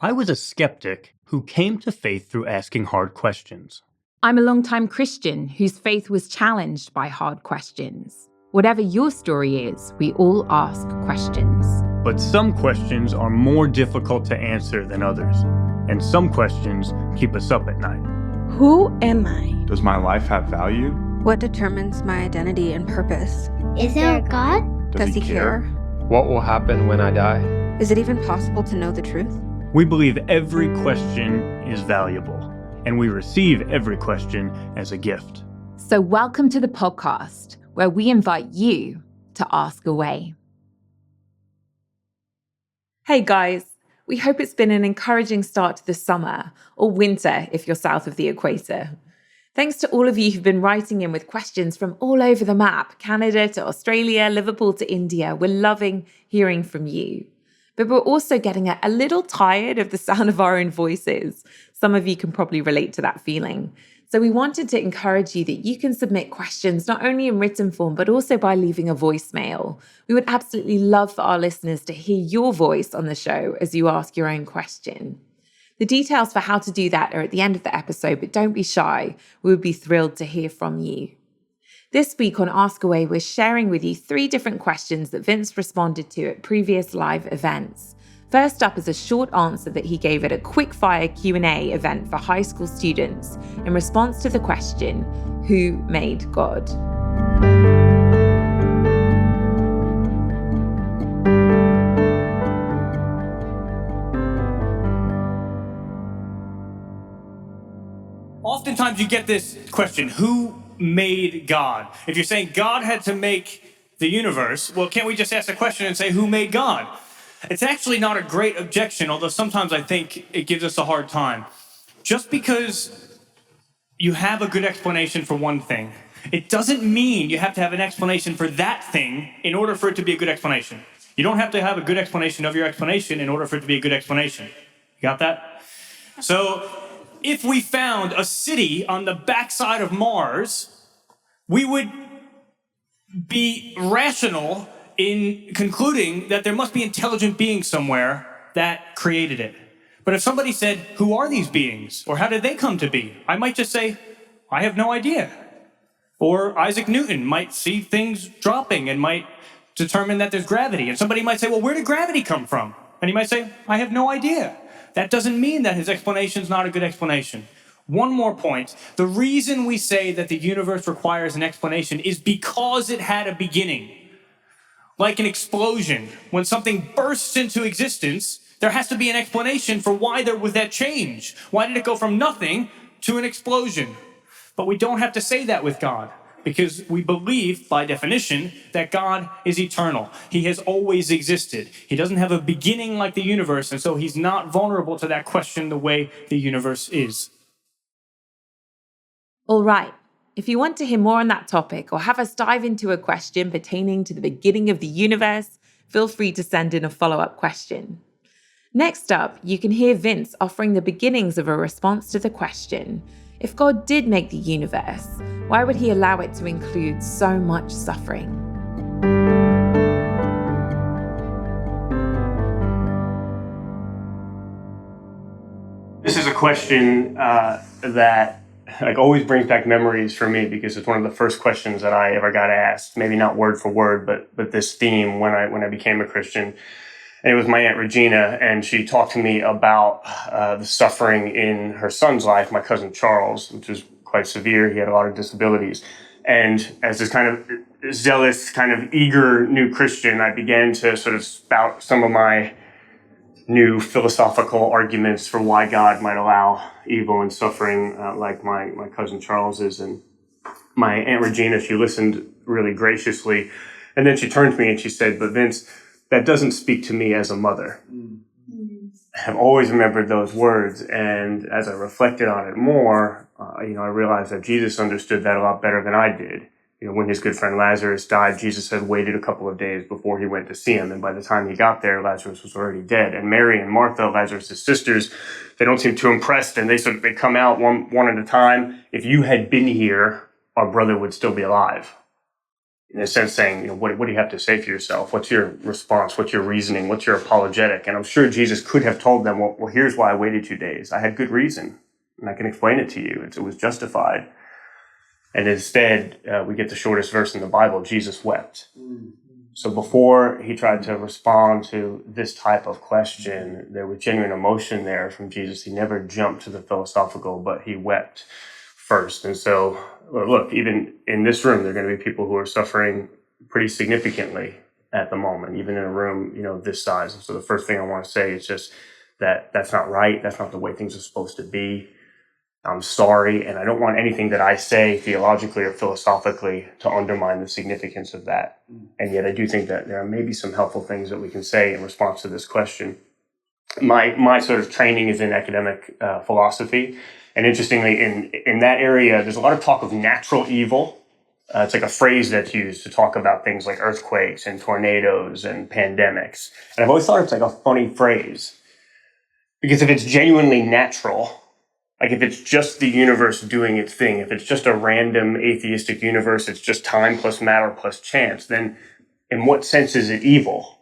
I was a skeptic who came to faith through asking hard questions. I'm a long-time Christian whose faith was challenged by hard questions. Whatever your story is, we all ask questions. But some questions are more difficult to answer than others, and some questions keep us up at night. Who am I? Does my life have value? What determines my identity and purpose? Is there a God? Does he care? What will happen when I die? Is it even possible to know the truth? We believe every question is valuable, and we receive every question as a gift. So welcome to the podcast, where we invite you to ask away. Hey guys, we hope it's been an encouraging start to the summer, or winter if you're south of the equator. Thanks to all of you who've been writing in with questions from all over the map, Canada to Australia, Liverpool to India. We're loving hearing from you. But we're also getting a little tired of the sound of our own voices. Some of you can probably relate to that feeling. So we wanted to encourage you that you can submit questions not only in written form, but also by leaving a voicemail. We would absolutely love for our listeners to hear your voice on the show as you ask your own question. The details for how to do that are at the end of the episode, but don't be shy. We would be thrilled to hear from you. This week on Ask Away, we're sharing with you 3 different questions that Vince responded to at previous live events. First up is a short answer that he gave at a quick-fire Q&A event for high school students in response to the question, who made God? Oftentimes you get this question, who made God? If you're saying God had to make the universe, well, can't we just ask the question and say, who made God? It's actually not a great objection, although sometimes I think it gives us a hard time. Just because you have a good explanation for one thing, it doesn't mean you have to have an explanation for that thing in order for it to be a good explanation. You don't have to have a good explanation of your explanation in order for it to be a good explanation. You got that? So, if we found a city on the backside of Mars, we would be rational in concluding that there must be intelligent beings somewhere that created it. But if somebody said, who are these beings? Or how did they come to be? I might just say, I have no idea. Or Isaac Newton might see things dropping and might determine that there's gravity. And somebody might say, well, where did gravity come from? And he might say, I have no idea. That doesn't mean that his explanation is not a good explanation. One more point. The reason we say that the universe requires an explanation is because it had a beginning. Like an explosion. When something bursts into existence, there has to be an explanation for why there was that change. Why did it go from nothing to an explosion? But we don't have to say that with God, because we believe, by definition, that God is eternal. He has always existed. He doesn't have a beginning like the universe, and so he's not vulnerable to that question the way the universe is. All right. If you want to hear more on that topic or have us dive into a question pertaining to the beginning of the universe, feel free to send in a follow-up question. Next up, you can hear Vince offering the beginnings of a response to the question, if God did make the universe, why would he allow it to include so much suffering? This is a question that always brings back memories for me because it's one of the first questions that I ever got asked. Maybe not word for word, but this theme when I became a Christian. And it was my Aunt Regina, and she talked to me about the suffering in her son's life, my cousin Charles, which was quite severe. He had a lot of disabilities. And as this kind of zealous, kind of eager new Christian, I began to sort of spout some of my new philosophical arguments for why God might allow evil and suffering like my cousin Charles's. And my Aunt Regina, she listened really graciously. And then she turned to me and she said, but Vince, that doesn't speak to me as a mother. I've always remembered those words. And as I reflected on it more, I realized that Jesus understood that a lot better than I did. When his good friend Lazarus died, Jesus had waited a couple of days before he went to see him. And by the time he got there, Lazarus was already dead. And Mary and Martha, Lazarus' sisters, they don't seem too impressed. And they come out one at a time. If you had been here, our brother would still be alive. in a sense saying, what do you have to say for yourself? What's your response? What's your reasoning? What's your apologetic? And I'm sure Jesus could have told them, well, here's why I waited 2 days. I had good reason, and I can explain it to you. It was justified. And instead, we get the shortest verse in the Bible, Jesus wept. So before he tried to respond to this type of question, there was genuine emotion there from Jesus. He never jumped to the philosophical, but he wept first. And so, look, even in this room, there are going to be people who are suffering pretty significantly at the moment, even in a room, this size. And so the first thing I want to say is just that that's not right. That's not the way things are supposed to be. I'm sorry, and I don't want anything that I say theologically or philosophically to undermine the significance of that. And yet I do think that there are maybe some helpful things that we can say in response to this question. My sort of training is in academic philosophy. And interestingly, in that area, there's a lot of talk of natural evil. It's like a phrase that's used to talk about things like earthquakes and tornadoes and pandemics. And I've always thought it's like a funny phrase. Because if it's genuinely natural, like if it's just the universe doing its thing, if it's just a random atheistic universe, it's just time plus matter plus chance, then in what sense is it evil?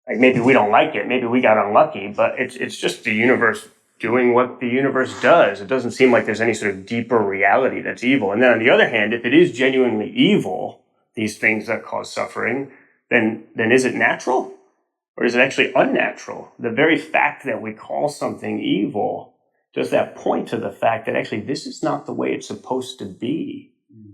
Like maybe we don't like it, maybe we got unlucky, but it's just the universe doing what the universe does. It doesn't seem like there's any sort of deeper reality that's evil. And then on the other hand, if it is genuinely evil, these things that cause suffering, then is it natural? Or is it actually unnatural? The very fact that we call something evil, does that point to the fact that actually this is not the way it's supposed to be?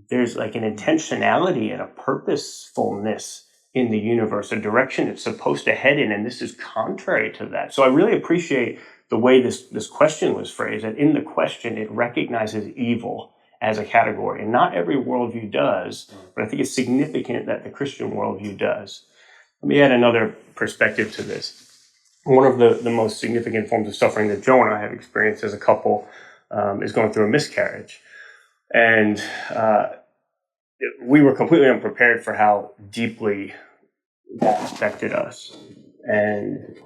There's like an intentionality and a purposefulness in the universe, a direction it's supposed to head in, and this is contrary to that. So I really appreciate the way this question was phrased, that in the question it recognizes evil as a category. And not every worldview does, but I think it's significant that the Christian worldview does. Let me add another perspective to this. One of the most significant forms of suffering that Joe and I have experienced as a couple is going through a miscarriage. And we were completely unprepared for how deeply that affected us. And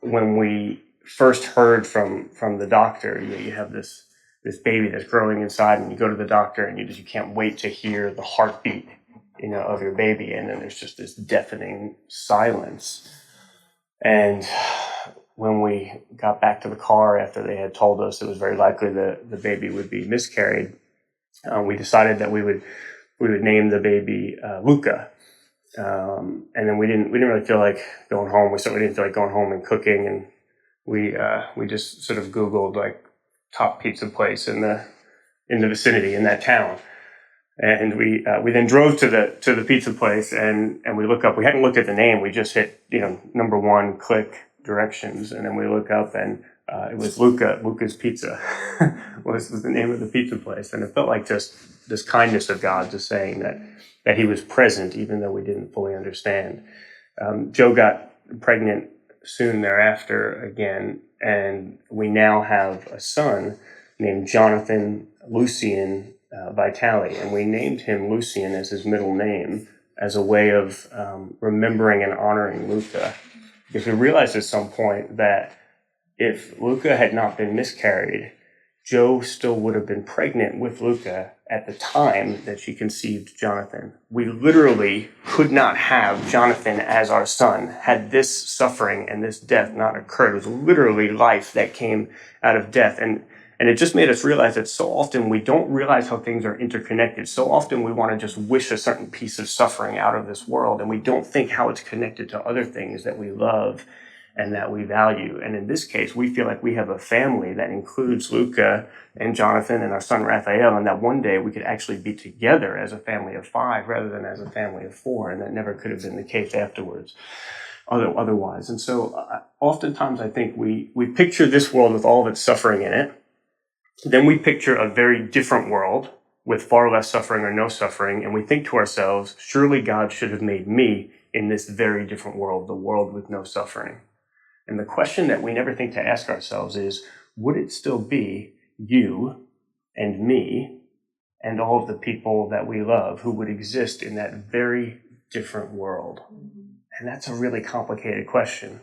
when we first heard from the doctor, you have this baby that's growing inside, and you go to the doctor and you can't wait to hear the heartbeat, of your baby. And then there's just this deafening silence. And when we got back to the car after they had told us it was very likely that the baby would be miscarried, we decided that we would name the baby Luca. And then we didn't really feel like going home. We certainly didn't feel like going home and cooking. And we just sort of Googled like top pizza place in the vicinity in that town. And we then drove to the pizza place and we look up. We hadn't looked at the name. We just hit number one, click directions, and then we look up and it was Luca's Pizza was the name of the pizza place. And it felt like just this kindness of God, just saying that He was present even though we didn't fully understand. Joe got pregnant soon thereafter again, and we now have a son named Jonathan Lucian Vitale, and we named him Lucian as his middle name as a way of remembering and honoring Luca, because we realized at some point that if Luca had not been miscarried, Joe still would have been pregnant with Luca at the time that she conceived Jonathan. We literally could not have Jonathan as our son had this suffering and this death not occurred. It was literally life that came out of death. And it just made us realize that so often we don't realize how things are interconnected. So often we want to just wish a certain piece of suffering out of this world, and we don't think how it's connected to other things that we love and that we value. And in this case, we feel like we have a family that includes Luca and Jonathan and our son Raphael, and that one day we could actually be together as a family of 5 rather than as a family of 4, and that never could have been the case afterwards. Otherwise. And so oftentimes I think we picture this world with all of its suffering in it. Then we picture a very different world with far less suffering or no suffering, and we think to ourselves, surely God should have made me in this very different world, the world with no suffering. And the question that we never think to ask ourselves is, would it still be you and me and all of the people that we love who would exist in that very different world? And that's a really complicated question.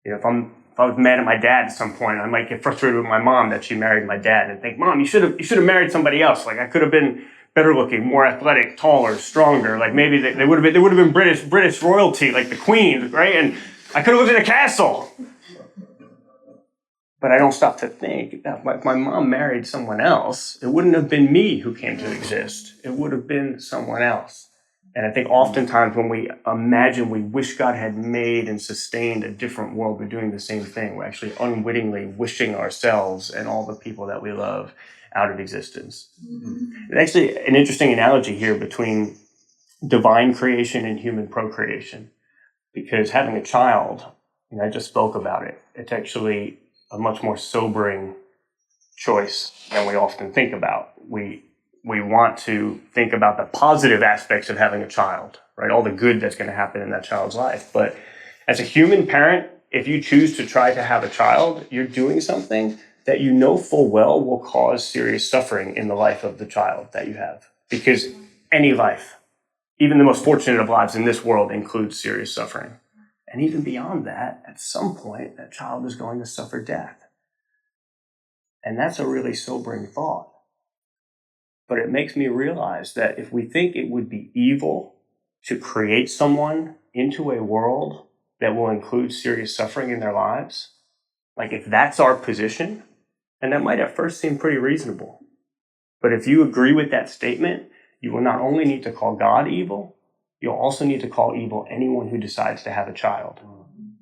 If I was mad at my dad at some point, I might get frustrated with my mom that she married my dad and think, Mom, you should have married somebody else. Like I could have been better looking, more athletic, taller, stronger. Like maybe they would have been British royalty, like the Queen, right? And I could have lived in a castle. But I don't stop to think that if my mom married someone else, it wouldn't have been me who came to exist. It would have been someone else. And I think oftentimes when we imagine we wish God had made and sustained a different world, we're doing the same thing. We're actually unwittingly wishing ourselves and all the people that we love out of existence. And actually, an interesting analogy here between divine creation and human procreation, because having a child, I just spoke about it, it's actually a much more sobering choice than we often think about. We want to think about the positive aspects of having a child, right? All the good that's going to happen in that child's life. But as a human parent, if you choose to try to have a child, you're doing something that you know full well will cause serious suffering in the life of the child that you have. Because any life, even the most fortunate of lives in this world, includes serious suffering. And even beyond that, at some point, that child is going to suffer death. And that's a really sobering thought. But it makes me realize that if we think it would be evil to create someone into a world that will include serious suffering in their lives, like if that's our position, and that might at first seem pretty reasonable. But if you agree with that statement, you will not only need to call God evil, you'll also need to call evil anyone who decides to have a child.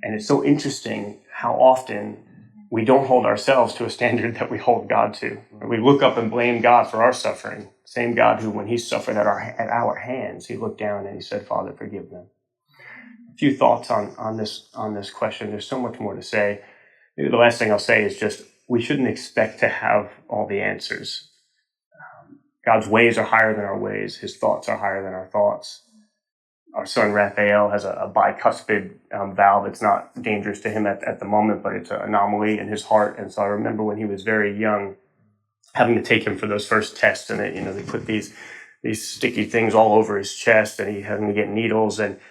And it's so interesting how often we don't hold ourselves to a standard that we hold God to. We look up and blame God for our suffering. Same God who, when he suffered at our hands, he looked down and he said, Father, forgive them. A few thoughts on this question. There's so much more to say. Maybe the last thing I'll say is just, we shouldn't expect to have all the answers. God's ways are higher than our ways. His thoughts are higher than our thoughts. Our son Raphael has a bicuspid valve. It's not dangerous to him at the moment, but it's an anomaly in his heart. And so I remember when he was very young, having to take him for those first tests, and they put these sticky things all over his chest, and he having to get needles, and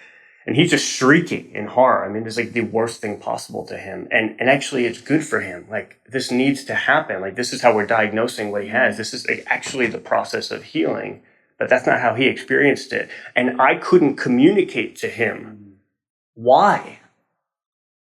he's just shrieking in horror. I mean, it's like the worst thing possible to him. And actually, it's good for him. Like, this needs to happen. Like, this is how we're diagnosing what he has. This is actually the process of healing. But that's not how he experienced it. And I couldn't communicate to him why,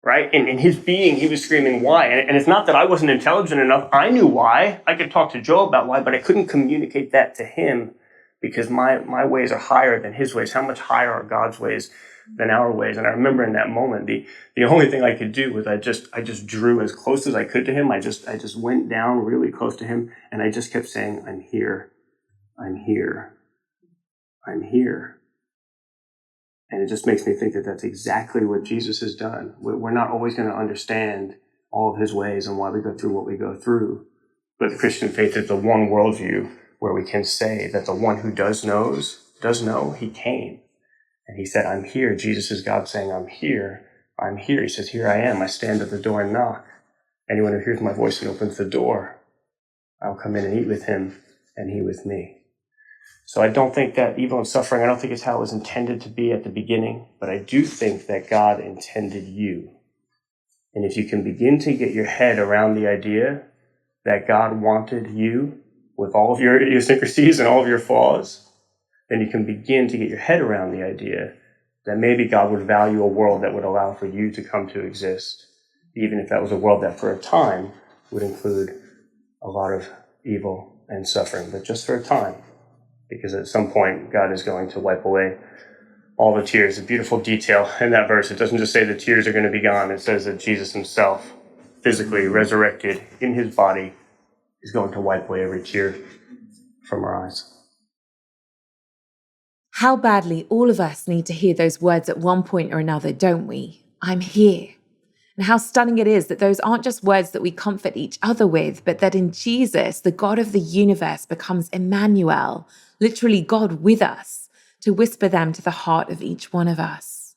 right? In his being, he was screaming why. And it's not that I wasn't intelligent enough. I knew why. I could talk to Joe about why, but I couldn't communicate that to him because my ways are higher than his ways. How much higher are God's ways than our ways? And I remember in that moment, the only thing I could do was I just drew as close as I could to him. I just went down really close to him, and I just kept saying, I'm here. I'm here. I'm here. And it just makes me think that that's exactly what Jesus has done. We're not always going to understand all of his ways and why we go through what we go through. But the Christian faith is the one worldview where we can say that the one who does know, he came. And he said, I'm here. Jesus is God saying, I'm here. I'm here. He says, here I am. I stand at the door and knock. Anyone who hears my voice and opens the door, I'll come in and eat with him and he with me. So I don't think that evil and suffering, I don't think it's how it was intended to be at the beginning, but I do think that God intended you. And if you can begin to get your head around the idea that God wanted you with all of your idiosyncrasies and all of your flaws, then you can begin to get your head around the idea that maybe God would value a world that would allow for you to come to exist, even if that was a world that for a time would include a lot of evil and suffering, but just for a time. Because at some point, God is going to wipe away all the tears. A beautiful detail in that verse. It doesn't just say the tears are going to be gone. It says that Jesus himself, physically resurrected in his body, is going to wipe away every tear from our eyes. How badly all of us need to hear those words at one point or another, don't we? I'm here. And how stunning it is that those aren't just words that we comfort each other with, but that in Jesus, the God of the universe becomes Emmanuel, literally God with us, to whisper them to the heart of each one of us.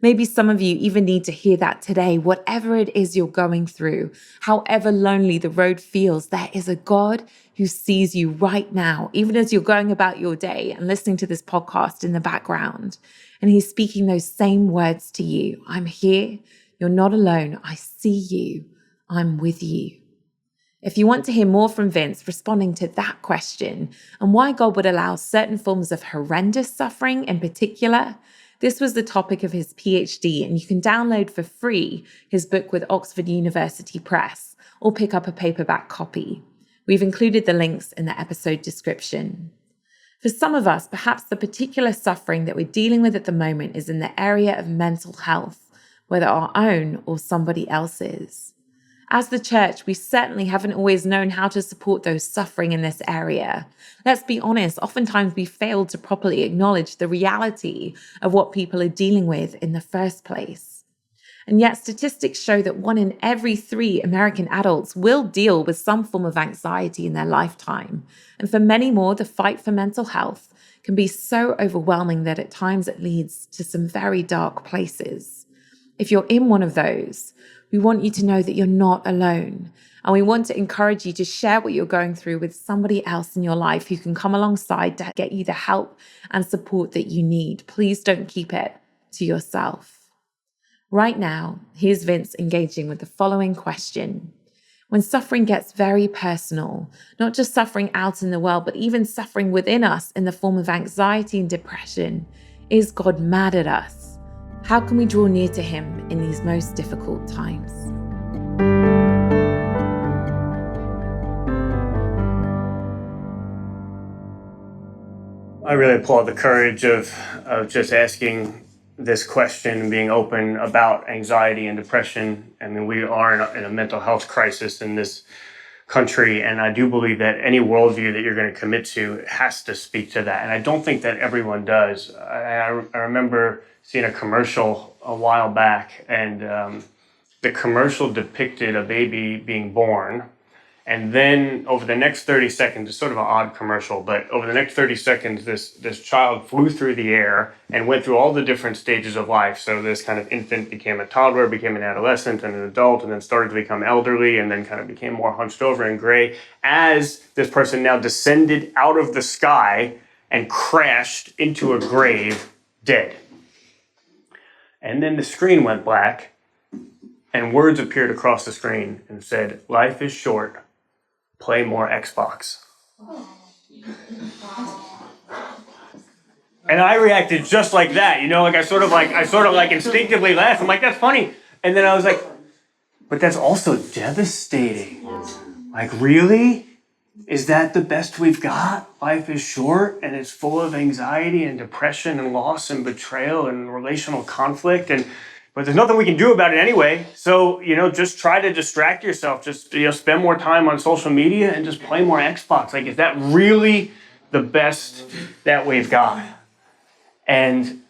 Maybe some of you even need to hear that today, whatever it is you're going through, however lonely the road feels, there is a God who sees you right now, even as you're going about your day and listening to this podcast in the background. And he's speaking those same words to you. I'm here. You're not alone. I see you. I'm with you. If you want to hear more from Vince responding to that question and why God would allow certain forms of horrendous suffering in particular, this was the topic of his PhD, and you can download for free his book with Oxford University Press or pick up a paperback copy. We've included the links in the episode description. For some of us, perhaps the particular suffering that we're dealing with at the moment is in the area of mental health, whether our own or somebody else's. As the church, we certainly haven't always known how to support those suffering in this area. Let's be honest, oftentimes we fail to properly acknowledge the reality of what people are dealing with in the first place. And yet statistics show that 1 in every 3 American adults will deal with some form of anxiety in their lifetime. And for many more, the fight for mental health can be so overwhelming that at times it leads to some very dark places. If you're in one of those, we want you to know that you're not alone. And we want to encourage you to share what you're going through with somebody else in your life who can come alongside to get you the help and support that you need. Please don't keep it to yourself. Right now, here's Vince engaging with the following question. When suffering gets very personal, not just suffering out in the world, but even suffering within us in the form of anxiety and depression, is God mad at us? How can we draw near to him in these most difficult times? I really applaud the courage of just asking this question and being open about anxiety and depression. I mean, we are in a mental health crisis in this country, and I do believe that any worldview that you're going to commit to has to speak to that. And I don't think that everyone does. I remember seeing a commercial a while back, and the commercial depicted a baby being born. And then over the next 30 seconds, it's sort of an odd commercial, but over the next 30 seconds, this child flew through the air and went through all the different stages of life. So this kind of infant became a toddler, became an adolescent and an adult, and then started to become elderly, and then kind of became more hunched over and gray as this person now descended out of the sky and crashed into a grave dead. And then the screen went black and words appeared across the screen and said, "Life is short. Play more Xbox." And I reacted just like that, like I sort of instinctively laughed. I'm like, that's funny. And then I was like, but that's also devastating. Like, really? Is that the best we've got? Life is short and it's full of anxiety and depression and loss and betrayal and relational conflict, but there's nothing we can do about it anyway. So, just try to distract yourself. Just, spend more time on social media and just play more Xbox. Like, is that really the best that we've got? And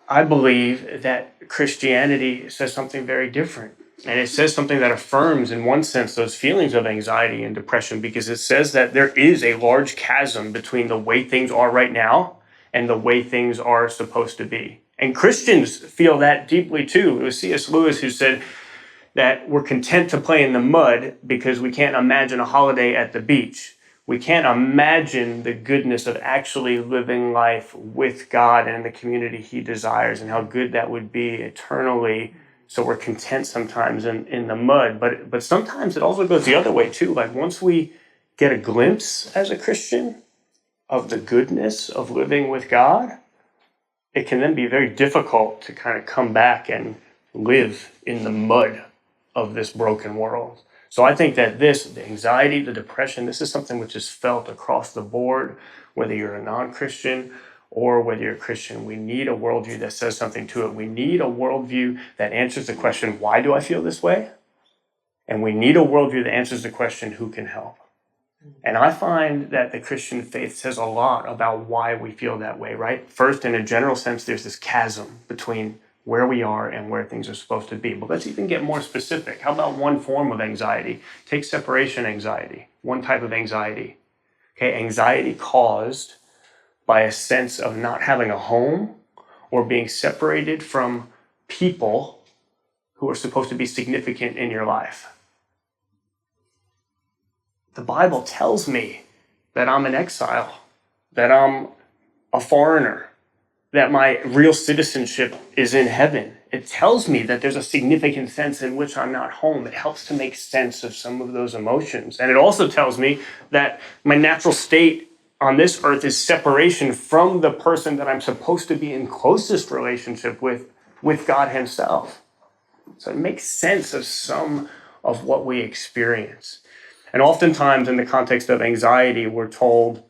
I believe that Christianity says something very different. And it says something that affirms, in one sense, those feelings of anxiety and depression, because it says that there is a large chasm between the way things are right now and the way things are supposed to be. And Christians feel that deeply too. It was C.S. Lewis who said that we're content to play in the mud because we can't imagine a holiday at the beach. We can't imagine the goodness of actually living life with God and in the community he desires, and how good that would be eternally. So we're content sometimes in the mud. But sometimes it also goes the other way too. Like, once we get a glimpse as a Christian of the goodness of living with God, it can then be very difficult to kind of come back and live in the mud of this broken world. So I think that the anxiety, the depression, this is something which is felt across the board, whether you're a non-Christian or whether you're a Christian. We need a worldview that says something to it. We need a worldview that answers the question, why do I feel this way? And we need a worldview that answers the question, who can help? And I find that the Christian faith says a lot about why we feel that way, right? First, in a general sense, there's this chasm between where we are and where things are supposed to be. But let's even get more specific. How about one form of anxiety? Take separation anxiety, one type of anxiety. Okay, anxiety caused by a sense of not having a home or being separated from people who are supposed to be significant in your life. The Bible tells me that I'm an exile, that I'm a foreigner, that my real citizenship is in heaven. It tells me that there's a significant sense in which I'm not home. It helps to make sense of some of those emotions. And it also tells me that my natural state on this earth is separation from the person that I'm supposed to be in closest relationship with God himself. So it makes sense of some of what we experience. And oftentimes in the context of anxiety, we're told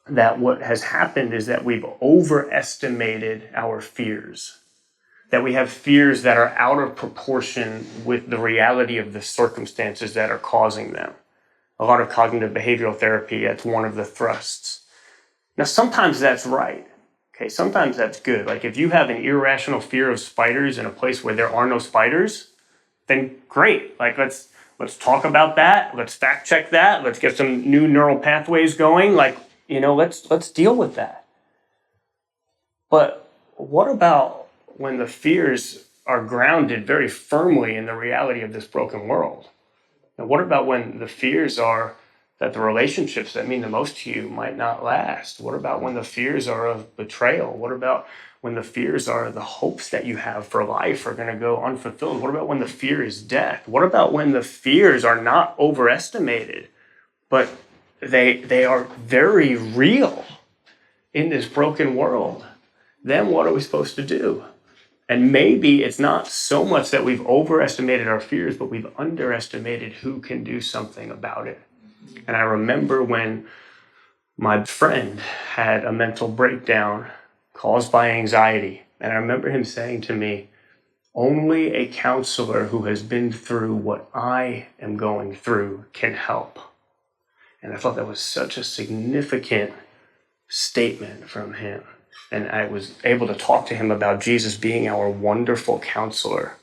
that what has happened is that we've overestimated our fears, that we have fears that are out of proportion with the reality of the circumstances that are causing them. A lot of cognitive behavioral therapy, that's one of the thrusts. Now, sometimes that's right. Okay, sometimes that's good. Like if you have an irrational fear of spiders in a place where there are no spiders, then great. Like let's talk about that. Let's fact check that. Let's get some new neural pathways going. Like, let's deal with that. But what about when the fears are grounded very firmly in the reality of this broken world? Now, what about when the fears are that the relationships that mean the most to you might not last? What about when the fears are of betrayal? What about when the fears are the hopes that you have for life are going to go unfulfilled? What about when the fear is death? What about when the fears are not overestimated, but they are very real in this broken world? Then what are we supposed to do? And maybe it's not so much that we've overestimated our fears, but we've underestimated who can do something about it. And I remember when my friend had a mental breakdown caused by anxiety. And I remember him saying to me, only a counselor who has been through what I am going through can help. And I thought that was such a significant statement from him. And I was able to talk to him about Jesus being our wonderful counselor,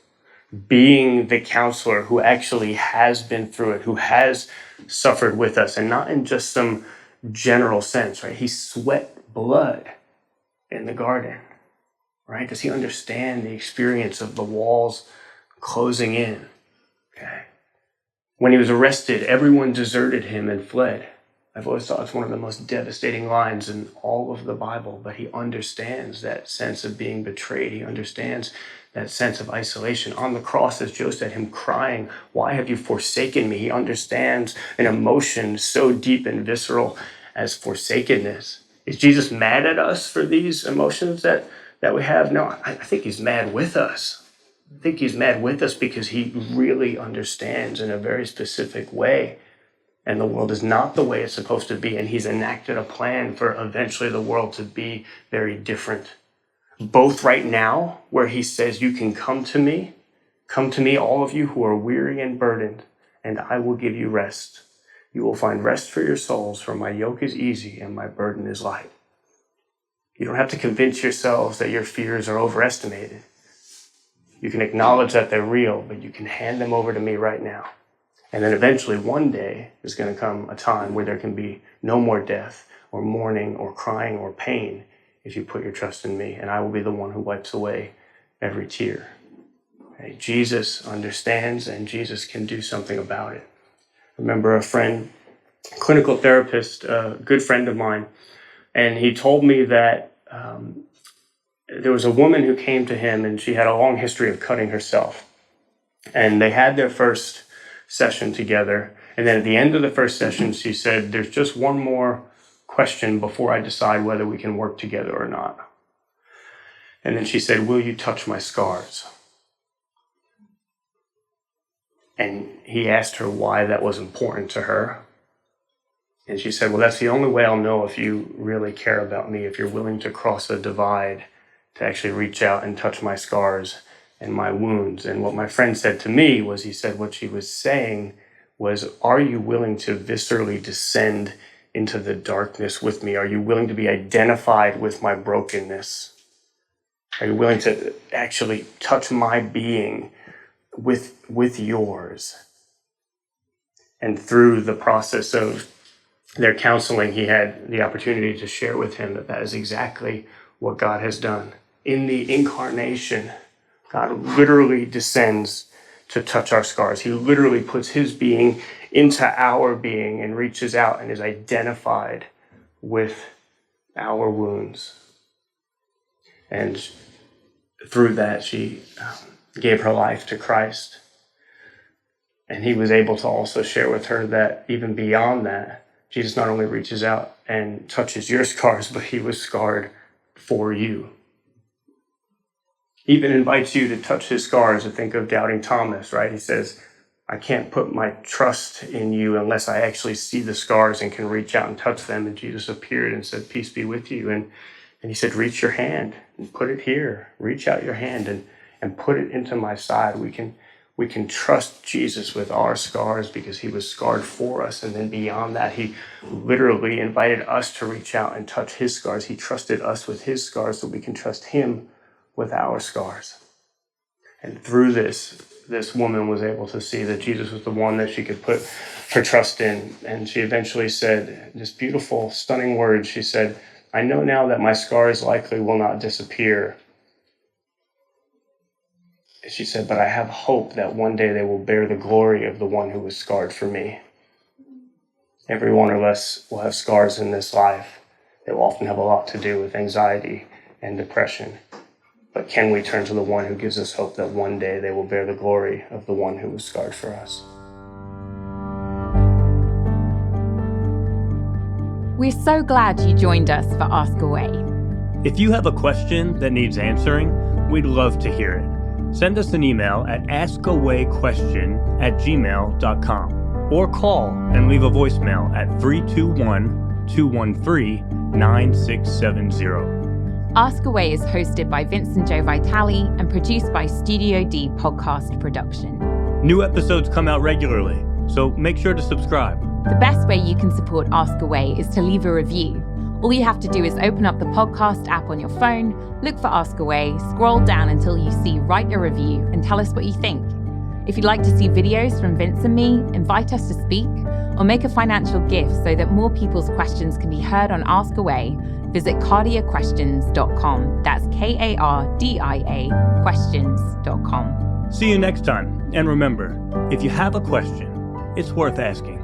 being the counselor who actually has been through it, who has suffered with us, and not in just some general sense, right? He sweat blood in the garden, right? Does he understand the experience of the walls closing in? Okay. When he was arrested, everyone deserted him and fled. I've always thought it's one of the most devastating lines in all of the Bible, but he understands that sense of being betrayed. He understands that sense of isolation. On the cross, as Joe said, him crying, "Why have you forsaken me?" He understands an emotion so deep and visceral as forsakenness. Is Jesus mad at us for these emotions that we have? No, I think he's mad with us. I think he's mad with us because he really understands in a very specific way. And the world is not the way it's supposed to be. And he's enacted a plan for eventually the world to be very different. Both right now, where he says, you can come to me, all of you who are weary and burdened, and I will give you rest. You will find rest for your souls, for my yoke is easy and my burden is light. You don't have to convince yourselves that your fears are overestimated. You can acknowledge that they're real, but you can hand them over to me right now. And then eventually one day there's going to come a time where there can be no more death or mourning or crying or pain if you put your trust in me, and I will be the one who wipes away every tear. Okay? Jesus understands, and Jesus can do something about it. I remember a friend, clinical therapist, a good friend of mine, and he told me that there was a woman who came to him and she had a long history of cutting herself. And they had their first session together. And then at the end of the first session, she said, there's just one more question before I decide whether we can work together or not. And then she said, will you touch my scars? And he asked her why that was important to her. And she said, well, that's the only way I'll know if you really care about me, if you're willing to cross a divide, to actually reach out and touch my scars and my wounds. And what my friend said to me was, he said what she was saying was, are you willing to viscerally descend into the darkness with me? Are you willing to be identified with my brokenness? Are you willing to actually touch my being with yours? And through the process of their counseling, he had the opportunity to share with him that is exactly what God has done. In the incarnation, God literally descends to touch our scars. He literally puts his being into our being and reaches out and is identified with our wounds. And through that, she gave her life to Christ. And he was able to also share with her that even beyond that, Jesus not only reaches out and touches your scars, but he was scarred for you. He even invites you to touch his scars. To think of doubting Thomas, right? He says, I can't put my trust in you unless I actually see the scars and can reach out and touch them. And Jesus appeared and said, peace be with you. And he said, reach your hand and put it here. Reach out your hand and put it into my side. We can trust Jesus with our scars because he was scarred for us. And then beyond that, he literally invited us to reach out and touch his scars. He trusted us with his scars so we can trust him with our scars. And through this woman was able to see that Jesus was the one that she could put her trust in. And she eventually said this beautiful, stunning words. She said, I know now that my scars likely will not disappear. She said, but I have hope that one day they will bear the glory of the one who was scarred for me. Every one of us will have scars in this life. They will often have a lot to do with anxiety and depression. But can we turn to the one who gives us hope that one day they will bear the glory of the one who was scarred for us? We're so glad you joined us for Ask Away. If you have a question that needs answering, we'd love to hear it. Send us an email at askawayquestion@gmail.com or call and leave a voicemail at 321-213-9670. Ask Away is hosted by Vince and Joe Vitale and produced by Studio D Podcast Production. New episodes come out regularly, so make sure to subscribe. The best way you can support Ask Away is to leave a review. All you have to do is open up the podcast app on your phone, look for Ask Away, scroll down until you see Write a Review, and tell us what you think. If you'd like to see videos from Vince and me, invite us to speak, or make a financial gift so that more people's questions can be heard on Ask Away, visit cardiaquestions.com. That's KARDIA questions.com. See you next time. And remember, if you have a question, it's worth asking.